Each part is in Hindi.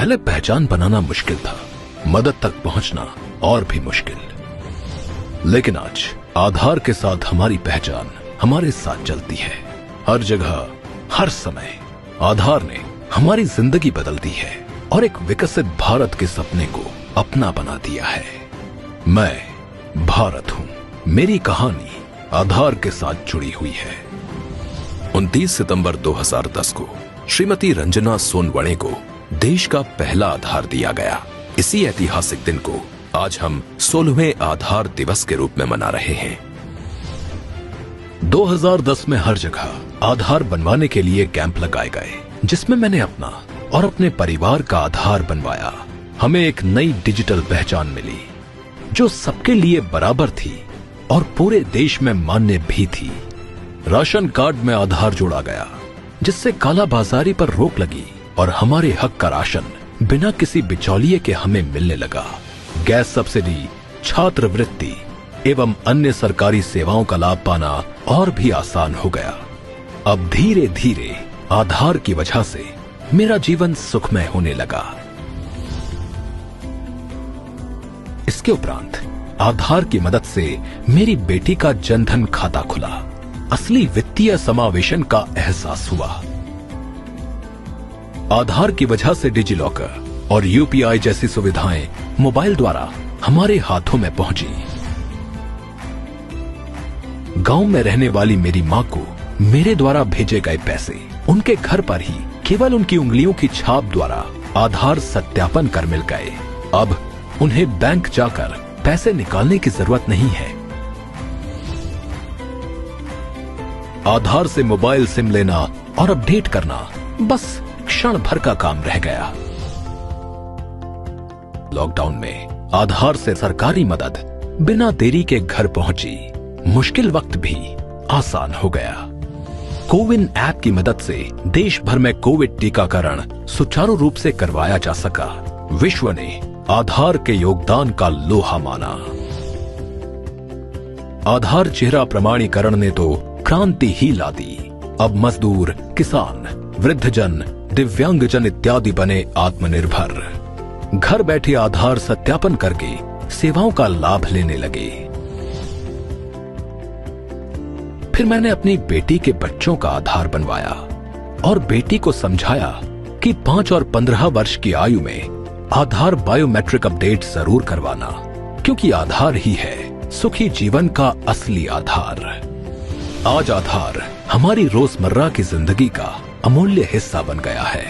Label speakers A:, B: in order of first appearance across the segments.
A: पहले पहचान बनाना मुश्किल था, मदद तक पहुंचना और भी मुश्किल। लेकिन आज आधार के साथ हमारी पहचान हमारे साथ चलती है। हर जगह, हर समय आधार ने हमारी जिंदगी बदल दी है और एक विकसित भारत के सपने को अपना बना दिया है। मैं भारत हूं। मेरी कहानी आधार के साथ जुड़ी हुई है। 29 सितंबर 2010 को श्रीमती रंजना सोनवणे को देश का पहला आधार दिया गया। इसी ऐतिहासिक दिन को आज हम 16वें आधार दिवस के रूप में मना रहे हैं। 2010 में हर जगह आधार बनवाने के लिए कैंप लगाए गए, जिसमें मैंने अपना और अपने परिवार का आधार बनवाया। हमें एक नई डिजिटल पहचान मिली जो सबके लिए बराबर थी और पूरे देश में मान्य भी थी। राशन कार्ड में आधार जोड़ा गया, जिससे कालाबाजारी पर रोक लगी और हमारे हक का राशन बिना किसी बिचौलिए के हमें मिलने लगा। गैस सब्सिडी, छात्रवृत्ति एवं अन्य सरकारी सेवाओं का लाभ पाना और भी आसान हो गया। अब धीरे धीरे आधार की वजह से मेरा जीवन सुखमय होने लगा। इसके उपरांत आधार की मदद से मेरी बेटी का जनधन खाता खुला। असली वित्तीय समावेशन का एहसास हुआ। आधार की वजह से डिजी लॉकर और यूपीआई जैसी सुविधाएं मोबाइल द्वारा हमारे हाथों में पहुंची। गांव में रहने वाली मेरी मां को मेरे द्वारा भेजे गए पैसे उनके घर पर ही केवल उनकी उंगलियों की छाप द्वारा आधार सत्यापन कर मिल गए। अब उन्हें बैंक जाकर पैसे निकालने की जरूरत नहीं है। आधार से मोबाइल सिम लेना और अपडेट करना बस क्षण भर का काम रह गया। लॉकडाउन में आधार से सरकारी मदद बिना देरी के घर पहुंची। मुश्किल वक्त भी आसान हो गया। कोविन ऐप की मदद से देश भर में कोविड टीकाकरण सुचारू रूप से करवाया जा सका। विश्व ने आधार के योगदान का लोहा माना। आधार चेहरा प्रमाणीकरण ने तो क्रांति ही ला दी। अब मजदूर, किसान, वृद्धजन, दिव्यांगजन इत्यादि बने आत्मनिर्भर। घर बैठे आधार सत्यापन करके सेवाओं का लाभ लेने लगे। फिर मैंने अपनी बेटी के बच्चों का आधार बनवाया और बेटी को समझाया कि 5 और 15 वर्ष की आयु में आधार बायोमेट्रिक अपडेट जरूर करवाना, क्योंकि आधार ही है सुखी जीवन का असली आधार। आज आधार हमारी रोजमर्रा की जिंदगी का अमूल्य हिस्सा बन गया है।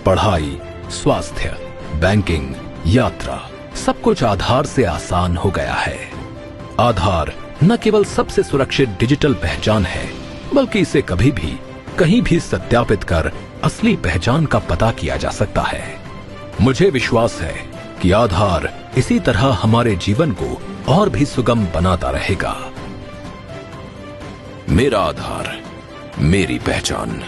A: पढ़ाई, स्वास्थ्य, बैंकिंग, यात्रा, सब कुछ आधार से आसान हो गया है। आधार न केवल सबसे सुरक्षित डिजिटल पहचान है, बल्कि इसे कभी भी कहीं भी सत्यापित कर असली पहचान का पता किया जा सकता है। मुझे विश्वास है कि आधार इसी तरह हमारे जीवन को और भी सुगम बनाता रहेगा। मेरा आधार, मेरी पहचान।